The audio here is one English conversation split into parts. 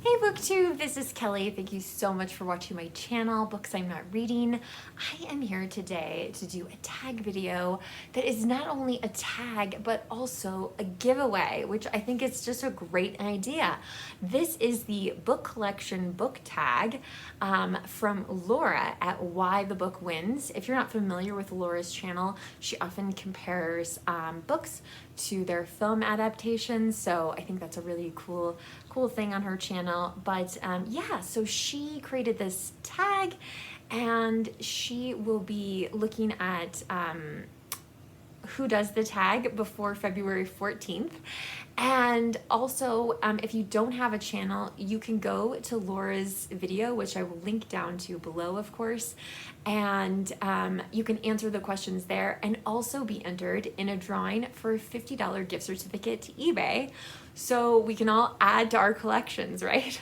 Hey BookTube, this is Kelly. Thank you so much for watching my channel, Books I'm Not Reading. I am here today to do a tag video that is not only a tag, but also a giveaway, which I think is just a great idea. This is the book collection book tag from Laura at Why the Book Wins. If you're not familiar with Laura's channel, she often compares books to their film adaptations, so I think that's a really cool thing on her channel. But yeah, so she created this tag and she will be looking at who does the tag before February 14th. And also, if you don't have a channel, you can go to Laura's video, which I will link down to below, of course, and you can answer the questions there and also be entered in a drawing for a $50 gift certificate to eBay, so we can all add to our collections, right?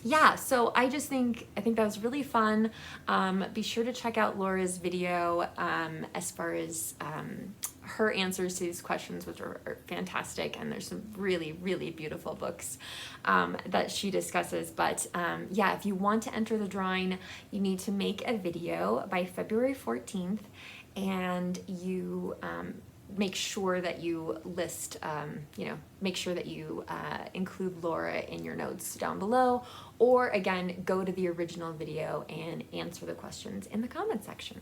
Yeah, so I think that was really fun. Be sure to check out Laura's video as far as her answers to these questions, which are fantastic, and there's some really, really beautiful books that she discusses. But yeah, if you want to enter the drawing, you need to make a video by February 14th, and you make sure that you list, make sure that you include Laura in your notes down below, or again, go to the original video and answer the questions in the comment section.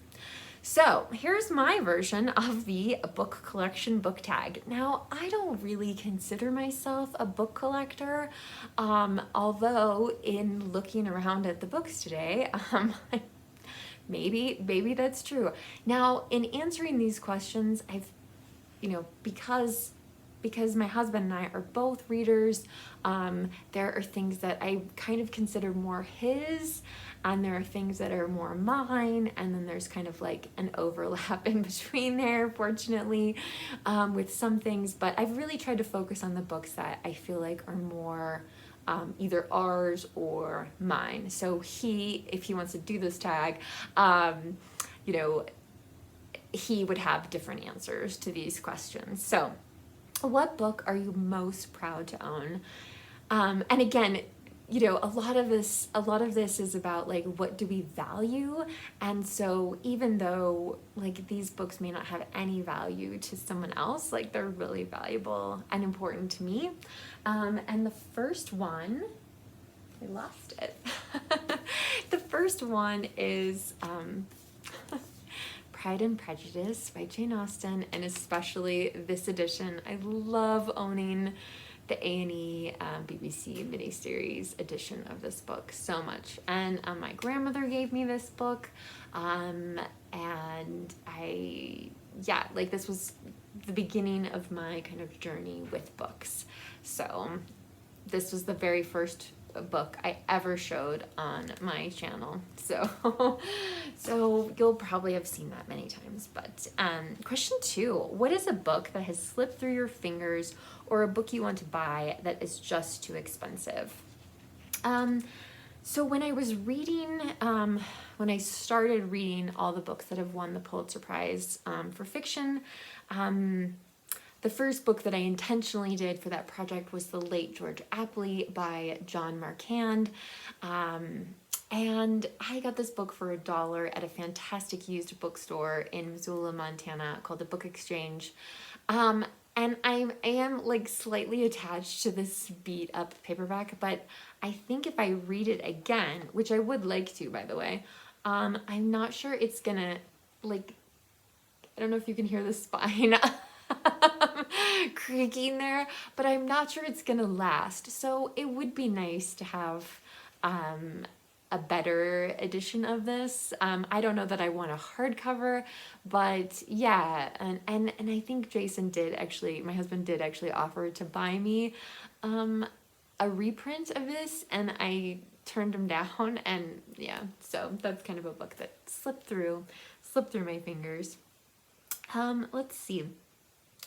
So here's my version of the book collection book tag. Now, I don't really consider myself a book collector, although in looking around at the books today, maybe that's true. Now, in answering these questions, I've because my husband and I are both readers, there are things that I kind of consider more his, and there are things that are more mine, and then there's kind of like an overlap in between there, fortunately, with some things. But I've really tried to focus on the books that I feel like are more either ours or mine. So if he wants to do this tag, he would have different answers to these questions. So, what book are you most proud to own? And again, a lot of this is about like, what do we value? And so even though like these books may not have any value to someone else, like they're really valuable and important to me. And the first one, I lost it. The first one is Pride and Prejudice by Jane Austen, and especially this edition. I love owning the A&E BBC miniseries edition of this book so much. And my grandmother gave me this book, and this was the beginning of my kind of journey with books. So this was the very first book I ever showed on my channel, so you'll probably have seen that many times. But question 2, what is a book that has slipped through your fingers, or a book you want to buy that is just too expensive? So when I started reading all the books that have won the Pulitzer Prize for fiction, the first book that I intentionally did for that project was The Late George Apley by John Marquand. And I got this book for $1 at a fantastic used bookstore in Missoula, Montana called The Book Exchange. And I am like slightly attached to this beat up paperback, but I think if I read it again, which I would like to, by the way, I'm not sure it's gonna, like, I don't know if you can hear the spine creaking there, but I'm not sure it's gonna last. So it would be nice to have a better edition of this. I don't know that I want a hardcover, but yeah, and I think Jason my husband did actually offer to buy me a reprint of this, and I turned him down. And yeah, so that's kind of a book that slipped through my fingers. Let's see.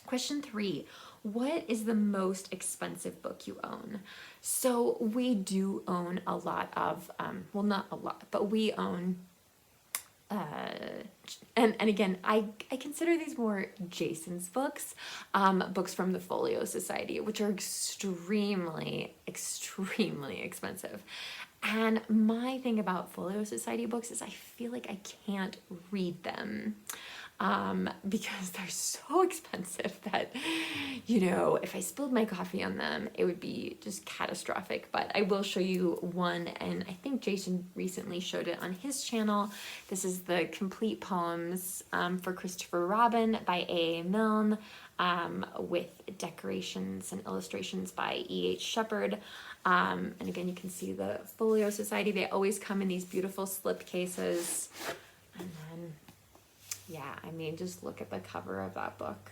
Question 3, what is the most expensive book you own? So we do own a lot of, well, not a lot, but we own and again, I consider these more Jason's books, books from the Folio Society, which are extremely, extremely expensive. And my thing about Folio Society books is I feel like I can't read them because they're so expensive that, you know, if I spilled my coffee on them, it would be just catastrophic. But I will show you one, and I think Jason recently showed it on his channel. This is the Complete Poems for Christopher Robin by A.A. Milne, with decorations and illustrations by E.H. Shepard. And again, you can see the Folio Society. They always come in these beautiful slip cases. And then, yeah, I mean, just look at the cover of that book.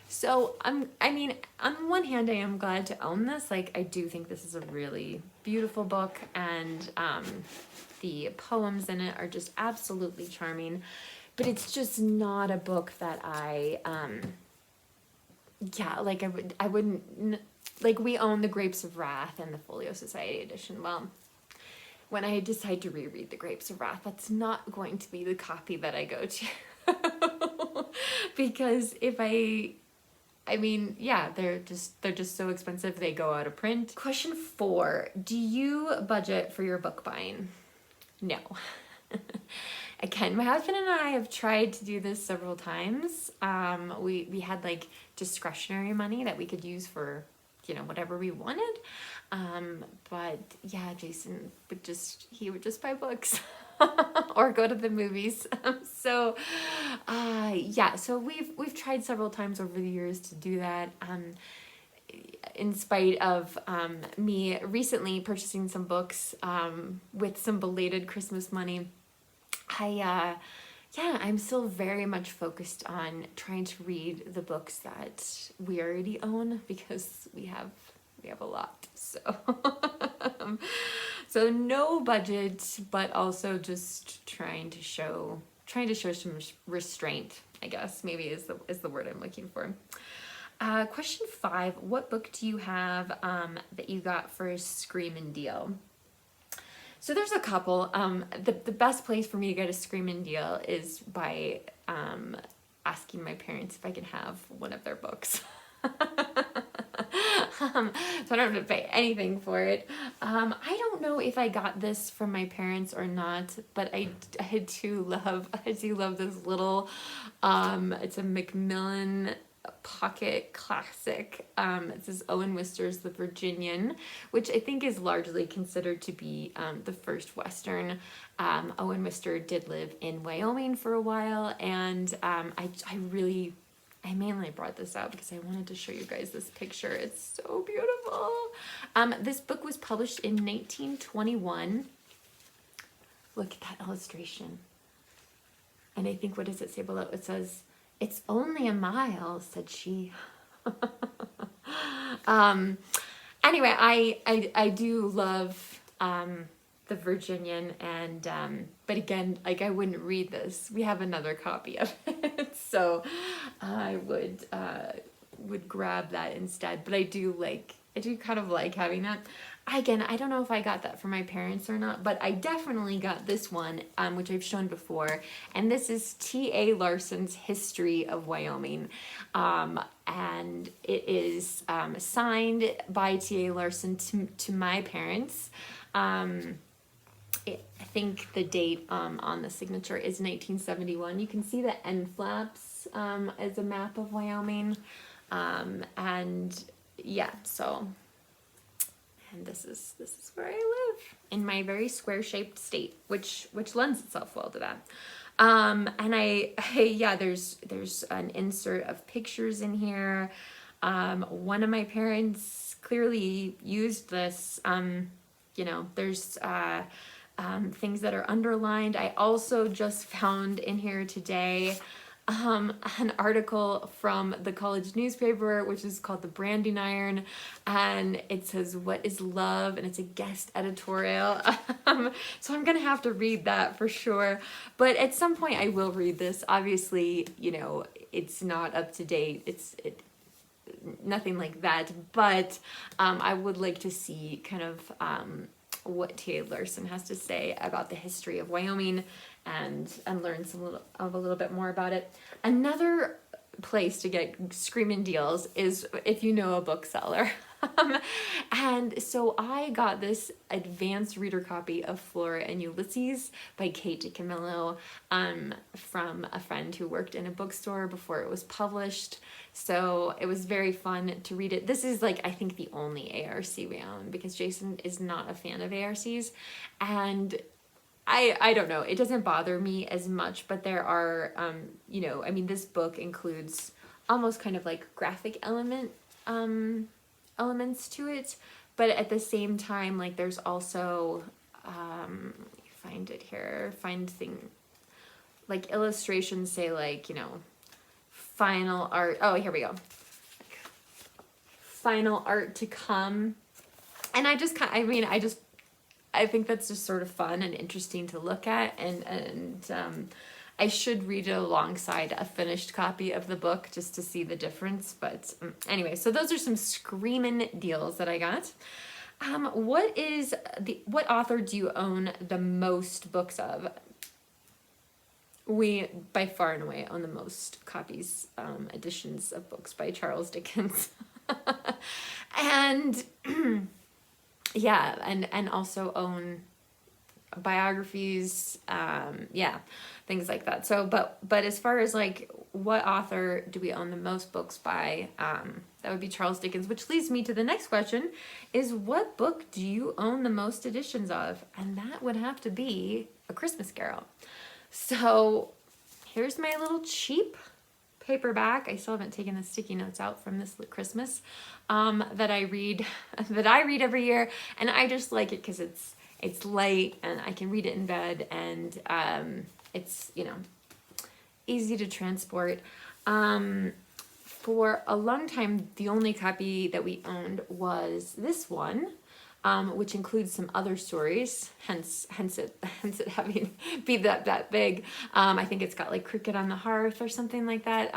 So, I mean, on one hand, I am glad to own this. Like, I do think this is a really beautiful book, and the poems in it are just absolutely charming. But it's just not a book that I, yeah, like, I wouldn't, like, we own The Grapes of Wrath and the Folio Society edition. Well, when I decide to reread The Grapes of Wrath, that's not going to be the copy that I go to. Because if I mean, yeah, they're just so expensive, they go out of print. Question 4, do you budget for your book buying? No. Again, my husband and I have tried to do this several times. We had like discretionary money that we could use for, you know, whatever we wanted. But yeah, Jason would just buy books or go to the movies. So yeah, so we've tried several times over the years to do that. In spite of me recently purchasing some books with some belated Christmas money, yeah, I'm still very much focused on trying to read the books that we already own, because we have a lot. So so no budget, but also just trying to show some restraint, I guess, maybe is the word I'm looking for. Question 5, what book do you have that you got for a screamin' deal? So there's a couple. The best place for me to get a screamin' deal is by asking my parents if I can have one of their books. So I don't have to pay anything for it. I don't know if I got this from my parents or not, but I do love this little, it's a Macmillan pocket classic. It says Owen Wister's The Virginian, which I think is largely considered to be the first Western. Owen Wister did live in Wyoming for a while, and I mainly brought this out because I wanted to show you guys this picture. It's so beautiful. This book was published in 1921. Look at that illustration. And I think, what does it say below? It says, "It's only a mile," said she. Anyway, I do love The Virginian, and but again, like, I wouldn't read this. We have another copy of it, so I would grab that instead. But I do kind of like having that. Again, I don't know if I got that from my parents or not, but I definitely got this one, which I've shown before, and this is T.A. Larson's History of Wyoming, and it is signed by T.A. Larson to my parents. I think the date on the signature is 1971. You can see the end flaps as a map of Wyoming, and yeah, so. And this is where I live, in my very square-shaped state, which lends itself well to that. And yeah, there's an insert of pictures in here. One of my parents clearly used this. You know, there's things that are underlined. I also just found in here today an article from the college newspaper, which is called The Branding Iron, and it says, "What is love?" and it's a guest editorial. So I'm gonna have to read that for sure, but at some point I will read this. Obviously, you know, it's not up to date, it's nothing like that, but I would like to see kind of what T.A. Larson has to say about the history of Wyoming and learn a little bit more about it. Another place to get screaming deals is if you know a bookseller. And so I got this advanced reader copy of Flora and Ulysses by Kate DiCamillo from a friend who worked in a bookstore before it was published. So it was very fun to read it. This is like, I think, the only ARC we own because Jason is not a fan of ARCs. And I don't know, it doesn't bother me as much, but there are, you know, I mean, this book includes almost kind of like graphic elements to it, but at the same time, like there's also, find it here, like illustrations say like, you know, final art, oh, here we go, final art to come. And I think that's just sort of fun and interesting to look at, and I should read it alongside a finished copy of the book just to see the difference. But anyway, so those are some screamin' deals that I got. What author do you own the most books of? We, by far and away, own the most copies, editions of books by Charles Dickens. And yeah, and also own biographies, things like that. So, but as far as like what author do we own the most books by, that would be Charles Dickens, which leads me to the next question, is what book do you own the most editions of? And that would have to be A Christmas Carol. So here's my little cheap paperback. I still haven't taken the sticky notes out from this Christmas, that I read every year, and I just like it because it's light and I can read it in bed, and it's, you know, easy to transport. For a long time, the only copy that we owned was this one, which includes some other stories, hence it having be that big. I think it's got like Cricket on the Hearth or something like that.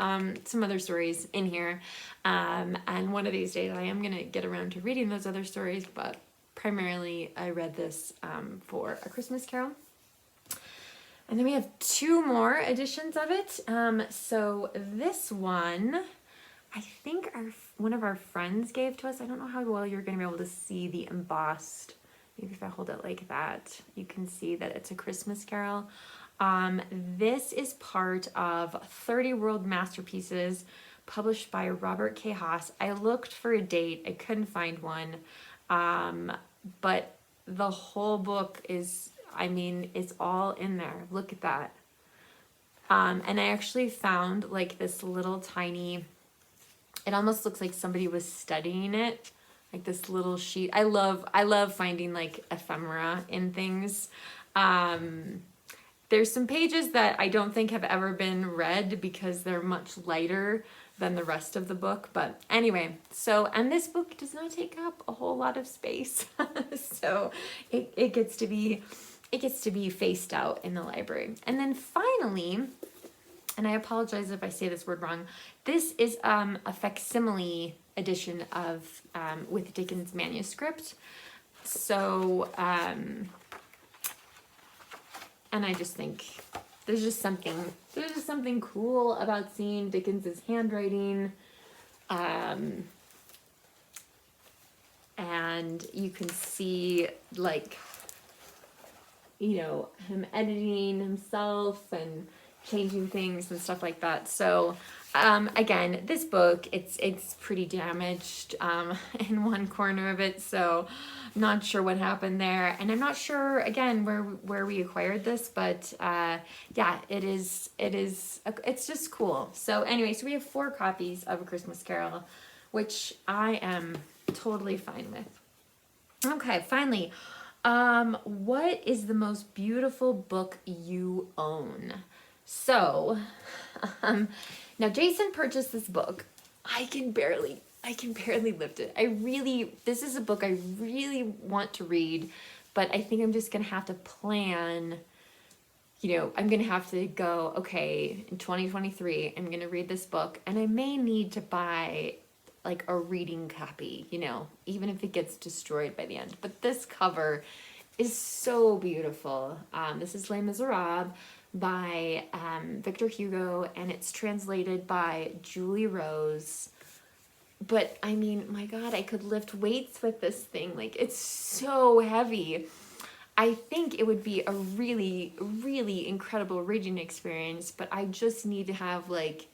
Some other stories in here, and one of these days I am gonna get around to reading those other stories, but primarily I read this for A Christmas Carol. And then we have two more editions of it. So this one, I think one of our friends gave to us. I don't know how well you're going to be able to see the embossed. Maybe if I hold it like that, you can see that it's A Christmas Carol. This is part of 30 World Masterpieces, published by Robert K. Haas. I looked for a date. I couldn't find one. But the whole book is, I mean, it's all in there. Look at that. And I actually found like this little tiny, it almost looks like somebody was studying it, like this little sheet. I love finding like ephemera in things. There's some pages that I don't think have ever been read because they're much lighter than the rest of the book. But anyway, so, and this book does not take up a whole lot of space. So it gets to be faced out in the library. And then finally, and I apologize if I say this word wrong, this is a facsimile edition of with Dickens Manuscript. So and I just think there's just something cool about seeing Dickens's handwriting, and you can see like, you know, him editing himself and changing things and stuff like that. So again, this book, it's pretty damaged in one corner of it, so not sure what happened there, and I'm not sure again where we acquired this, but yeah, it's just cool. So anyway, so we have 4 copies of A Christmas Carol, which I am totally fine with. Okay, finally, what is the most beautiful book you own? So now Jason purchased this book. I can barely lift it. This is a book I really want to read, but I think I'm just gonna have to plan, you know, I'm gonna have to go, okay, in 2023, I'm gonna read this book, and I may need to buy like a reading copy, you know, even if it gets destroyed by the end. But this cover is so beautiful. This is Les Miserables by Victor Hugo, and it's translated by Julie Rose. But I mean, my God, I could lift weights with this thing. Like, it's so heavy. I think it would be a really, really incredible reading experience, but I just need to have like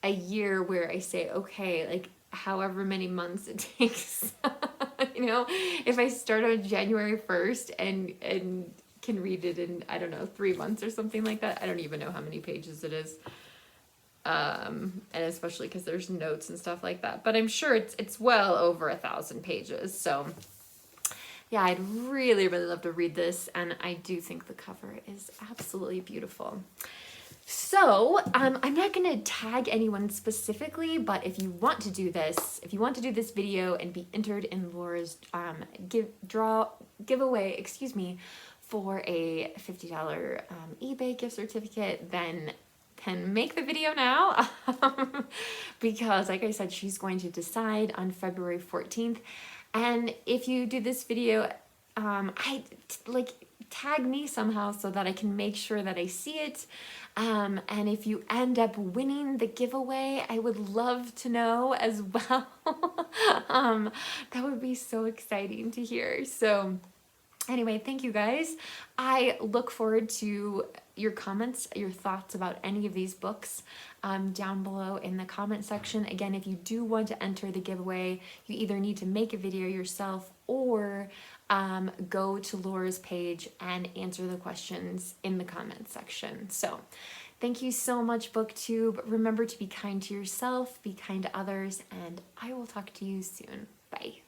a year where I say, okay, like however many months it takes, you know, if I start on January 1st and can read it in, I don't know, 3 months or something like that. I don't even know how many pages it is. And especially because there's notes and stuff like that, but I'm sure it's well over 1,000 pages. So yeah, I'd really, really love to read this, and I do think the cover is absolutely beautiful. So I'm not going to tag anyone specifically, but if you want to do this, video and be entered in Laura's giveaway, for a $50 eBay gift certificate, then make the video now. Because like I said, she's going to decide on February 14th. And if you do this video, tag me somehow so that I can make sure that I see it. And if you end up winning the giveaway, I would love to know as well. That would be so exciting to hear. So anyway, thank you guys. I look forward to your comments, your thoughts about any of these books down below in the comment section. Again, if you do want to enter the giveaway, you either need to make a video yourself or go to Laura's page and answer the questions in the comment section. So thank you so much, BookTube. Remember to be kind to yourself, be kind to others, and I will talk to you soon. Bye.